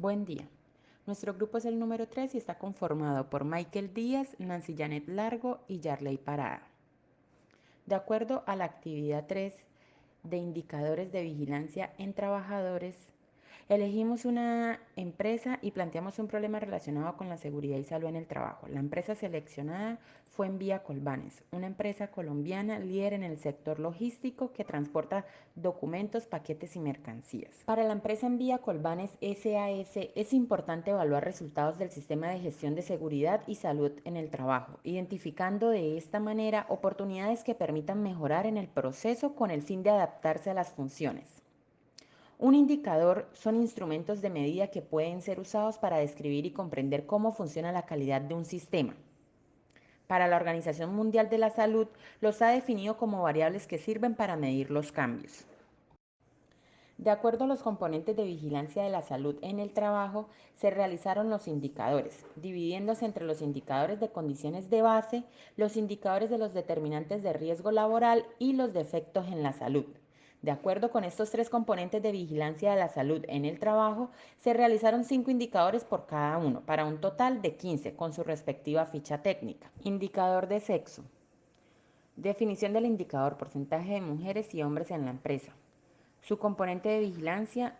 Buen día. Nuestro grupo es el número 3 y está conformado por Michael Díaz, Nancy Janet Largo y Yarley Parada. De acuerdo a la actividad 3 de indicadores de vigilancia en trabajadores, elegimos una empresa y planteamos un problema relacionado con la seguridad y salud en el trabajo. La empresa seleccionada fue Envía Colbanes, una empresa colombiana líder en el sector logístico que transporta documentos, paquetes y mercancías. Para la empresa Envía Colbanes SAS es importante evaluar resultados del sistema de gestión de seguridad y salud en el trabajo, identificando de esta manera oportunidades que permitan mejorar en el proceso con el fin de adaptarse a las funciones. Un indicador son instrumentos de medida que pueden ser usados para describir y comprender cómo funciona la calidad de un sistema. Para la Organización Mundial de la Salud, los ha definido como variables que sirven para medir los cambios. De acuerdo a los componentes de vigilancia de la salud en el trabajo, se realizaron los indicadores, dividiéndose entre los indicadores de condiciones de base, los indicadores de los determinantes de riesgo laboral y los defectos en la salud. De acuerdo con estos tres componentes de vigilancia de la salud en el trabajo, se realizaron 5 indicadores por cada uno, para un total de 15 con su respectiva ficha técnica. Indicador de sexo. Definición del indicador: porcentaje de mujeres y hombres en la empresa. Su componente de vigilancia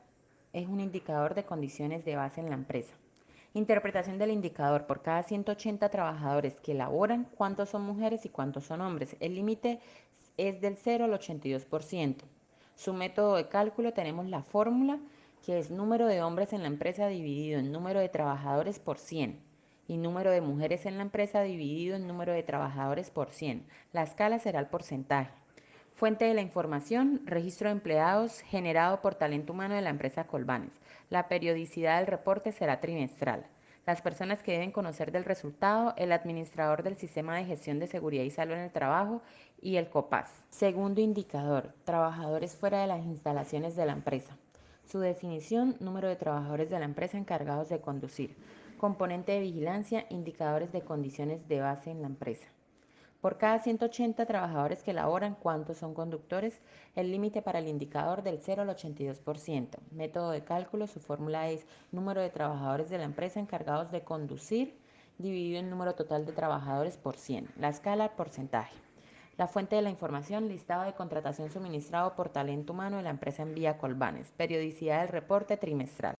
es un indicador de condiciones de base en la empresa. Interpretación del indicador: por cada 180 trabajadores que laboran, ¿cuántos son mujeres y cuántos son hombres? El límite es del 0 al 82%. Su método de cálculo: tenemos la fórmula, que es número de hombres en la empresa dividido en número de trabajadores por 100 y número de mujeres en la empresa dividido en número de trabajadores por 100. La escala será el porcentaje. Fuente de la información: registro de empleados generado por talento humano de la empresa Colbanes. La periodicidad del reporte será trimestral. Las personas que deben conocer del resultado: el administrador del sistema de gestión de seguridad y salud en el trabajo y el COPAS. Segundo indicador: trabajadores fuera de las instalaciones de la empresa. Su definición: número de trabajadores de la empresa encargados de conducir. Componente de vigilancia: indicadores de condiciones de base en la empresa. Por cada 180 trabajadores que laboran, ¿cuántos son conductores? El límite para el indicador del 0 al 82%. Método de cálculo: su fórmula es número de trabajadores de la empresa encargados de conducir dividido en número total de trabajadores por 100. La escala: porcentaje. La fuente de la información: listado de contratación suministrado por talento humano de la empresa Envía Colbanes. Periodicidad del reporte: trimestral.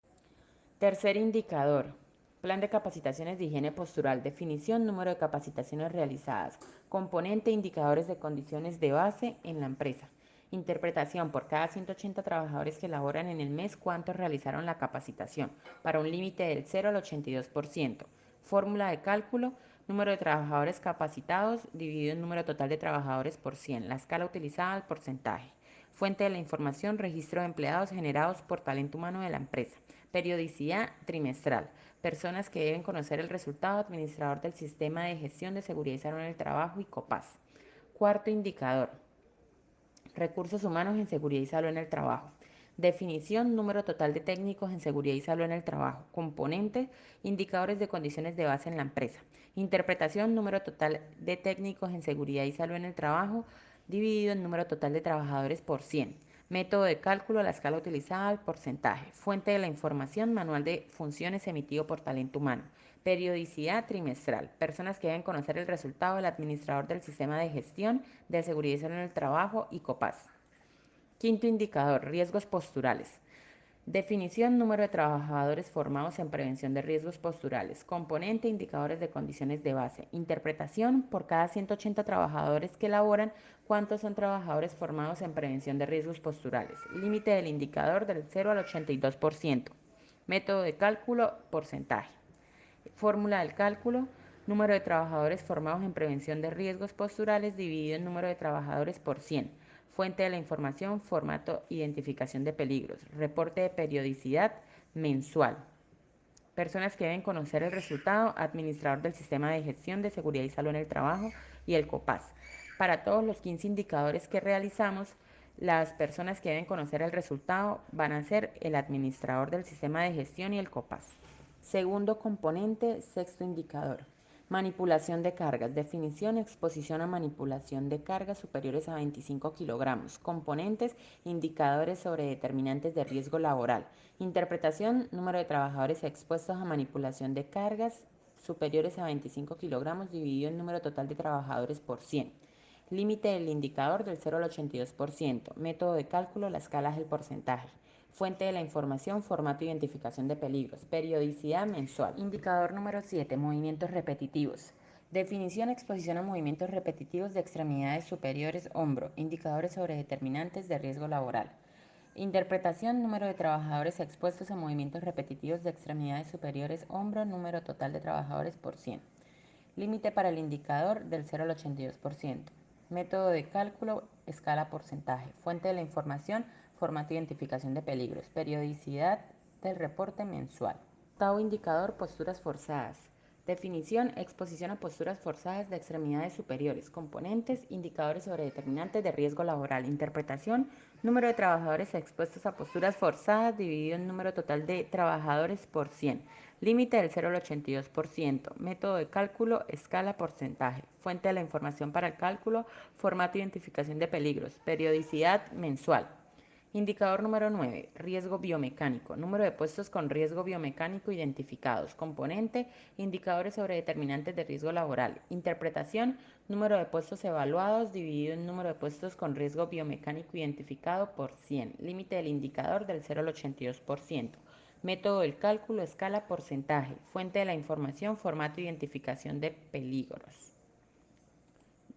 Tercer indicador: plan de capacitaciones de higiene postural. Definición: número de capacitaciones realizadas. Componente: indicadores de condiciones de base en la empresa. Interpretación: por cada 180 trabajadores que laboran en el mes, ¿cuántos realizaron la capacitación? Para un límite del 0 al 82%. Fórmula de cálculo: número de trabajadores capacitados dividido en número total de trabajadores por 100. La escala utilizada: el porcentaje. Fuente de la información: registro de empleados generados por talento humano de la empresa. Periodicidad: trimestral. Personas que deben conocer el resultado: administrador del sistema de gestión de seguridad y salud en el trabajo y COPAS. Cuarto indicador: recursos humanos en seguridad y salud en el trabajo. Definición: número total de técnicos en seguridad y salud en el trabajo. Componentes: indicadores de condiciones de base en la empresa. Interpretación: número total de técnicos en seguridad y salud en el trabajo dividido en número total de trabajadores por 100. Método de cálculo: la escala utilizada, el porcentaje. Fuente de la información: manual de funciones emitido por talento humano. Periodicidad: trimestral. Personas que deben conocer el resultado: el administrador del sistema de gestión de seguridad y salud en el trabajo y COPAS. Quinto indicador: riesgos posturales. Definición: número de trabajadores formados en prevención de riesgos posturales. Componente: indicadores de condiciones de base. Interpretación: por cada 180 trabajadores que laboran, ¿cuántos son trabajadores formados en prevención de riesgos posturales? Límite del indicador del 0 al 82%. Método de cálculo: porcentaje. Fórmula del cálculo: número de trabajadores formados en prevención de riesgos posturales dividido en número de trabajadores por 100. Fuente de la información: formato: identificación de peligros. Reporte de periodicidad: mensual. Personas que deben conocer el resultado: administrador del sistema de gestión de seguridad y salud en el trabajo y el COPAS. Para todos los 15 indicadores que realizamos, las personas que deben conocer el resultado van a ser el administrador del sistema de gestión y el COPAS. Segundo componente, sexto indicador: Manipulación de cargas. Definición: exposición a manipulación de cargas superiores a 25 kilogramos. Componentes: indicadores sobre determinantes de riesgo laboral. Interpretación: número de trabajadores expuestos a manipulación de cargas superiores a 25 kilogramos dividido en número total de trabajadores por 100. Límite del indicador del 0 al 82%. Método de cálculo: la escala es el porcentaje. Fuente de la información: formato, identificación de peligros. Periodicidad: mensual. Indicador número 7. Movimientos repetitivos. Definición: exposición a movimientos repetitivos de extremidades superiores, hombro. Indicadores sobre determinantes de riesgo laboral. Interpretación: número de trabajadores expuestos a movimientos repetitivos de extremidades superiores, hombro, número total de trabajadores por 100. Límite para el indicador del 0 al 82%. Método de cálculo: escala porcentaje. Fuente de la información: formato, identificación de peligros. Periodicidad del reporte mensual. Octavo indicador: posturas forzadas. Definición: exposición a posturas forzadas de extremidades superiores. Componentes: indicadores sobre determinantes de riesgo laboral. Interpretación: número de trabajadores expuestos a posturas forzadas dividido en número total de trabajadores por 100. Límite del 0 al 82%. Método de cálculo: escala porcentaje. Fuente de la información para el cálculo: formato, identificación de peligros. Periodicidad: mensual. Indicador número 9. Riesgo biomecánico. Número de puestos con riesgo biomecánico identificados. Componente: indicadores sobre determinantes de riesgo laboral. Interpretación: número de puestos evaluados dividido en número de puestos con riesgo biomecánico identificado por 100. Límite del indicador del 0 al 82%. Método del cálculo: escala porcentaje. Fuente de la información: formato, identificación de peligros.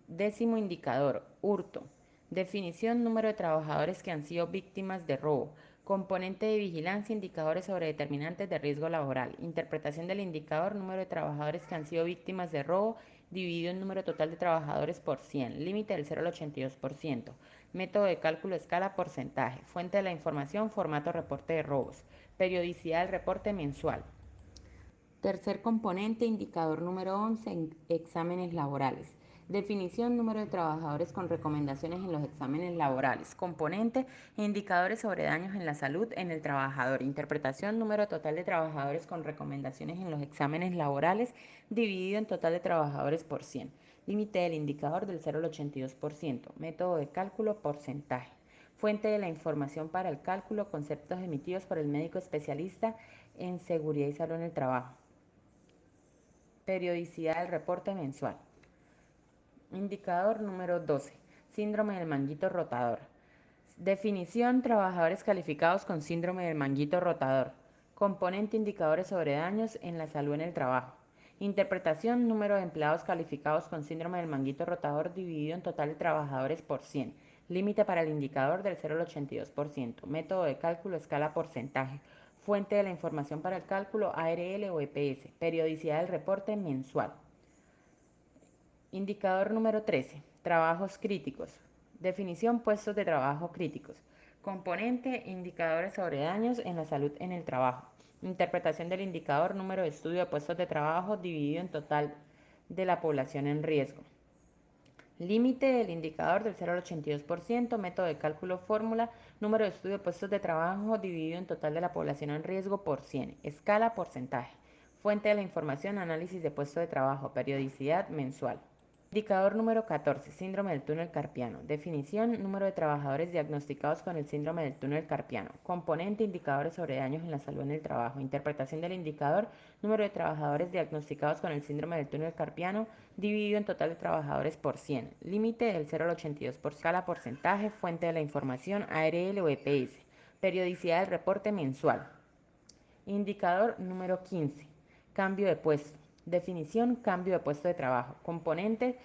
Décimo indicador: hurto. Definición: número de trabajadores que han sido víctimas de robo. Componente de vigilancia: indicadores sobre determinantes de riesgo laboral. Interpretación del indicador: número de trabajadores que han sido víctimas de robo dividido en número total de trabajadores por 100. Límite del 0 al 82%. Método de cálculo: escala porcentaje. Fuente de la información: formato, reporte de robos. Periodicidad del reporte: mensual. Tercer componente: indicador número 11, exámenes laborales. Definición: número de trabajadores con recomendaciones en los exámenes laborales. Componente: indicadores sobre daños en la salud en el trabajador. Interpretación: número total de trabajadores con recomendaciones en los exámenes laborales dividido en total de trabajadores por 100. Límite del indicador del 0 al 82%. Método de cálculo: porcentaje. Fuente de la información para el cálculo: conceptos emitidos por el médico especialista en seguridad y salud en el trabajo. Periodicidad del reporte mensual. Indicador número 12. Síndrome del manguito rotador. Definición: trabajadores calificados con síndrome del manguito rotador. Componente: indicadores sobre daños en la salud en el trabajo. Interpretación: número de empleados calificados con síndrome del manguito rotador dividido en total de trabajadores por 100. Límite para el indicador del 0 al 82%. Método de cálculo: escala porcentaje. Fuente de la información para el cálculo: ARL o EPS. Periodicidad del reporte: mensual. Indicador número 13. Trabajos críticos. Definición: puestos de trabajo críticos. Componente: indicadores sobre daños en la salud en el trabajo. Interpretación del indicador: número de estudio de puestos de trabajo dividido en total de la población en riesgo. Límite del indicador del 0 al 82%. Método de cálculo: fórmula: número de estudio de puestos de trabajo dividido en total de la población en riesgo por 100. Escala porcentaje. Fuente de la información: análisis de puesto de trabajo. Periodicidad: mensual. Indicador número 14. Síndrome del túnel carpiano. Definición: número de trabajadores diagnosticados con el síndrome del túnel carpiano. Componente: indicadores sobre daños en la salud en el trabajo. Interpretación del indicador: número de trabajadores diagnosticados con el síndrome del túnel carpiano dividido en total de trabajadores por 100. Límite del 0 al 82 por escala porcentaje. Fuente de la información: ARL o EPS. Periodicidad del reporte: mensual. Indicador número 15. Cambio de puesto. Definición: cambio de puesto de trabajo. Componentes: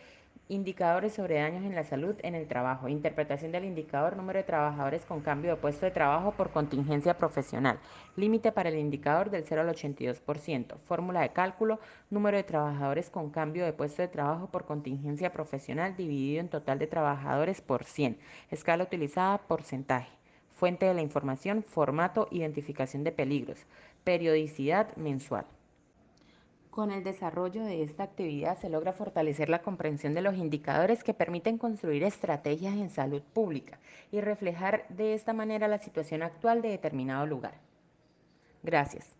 indicadores sobre daños en la salud en el trabajo. Interpretación del indicador: número de trabajadores con cambio de puesto de trabajo por contingencia profesional. Límite para el indicador del 0 al 82%. Fórmula de cálculo: número de trabajadores con cambio de puesto de trabajo por contingencia profesional dividido en total de trabajadores por 100. Escala utilizada: porcentaje. Fuente de la información: formato, identificación de peligros. Periodicidad: mensual. Con el desarrollo de esta actividad se logra fortalecer la comprensión de los indicadores que permiten construir estrategias en salud pública y reflejar de esta manera la situación actual de determinado lugar. Gracias.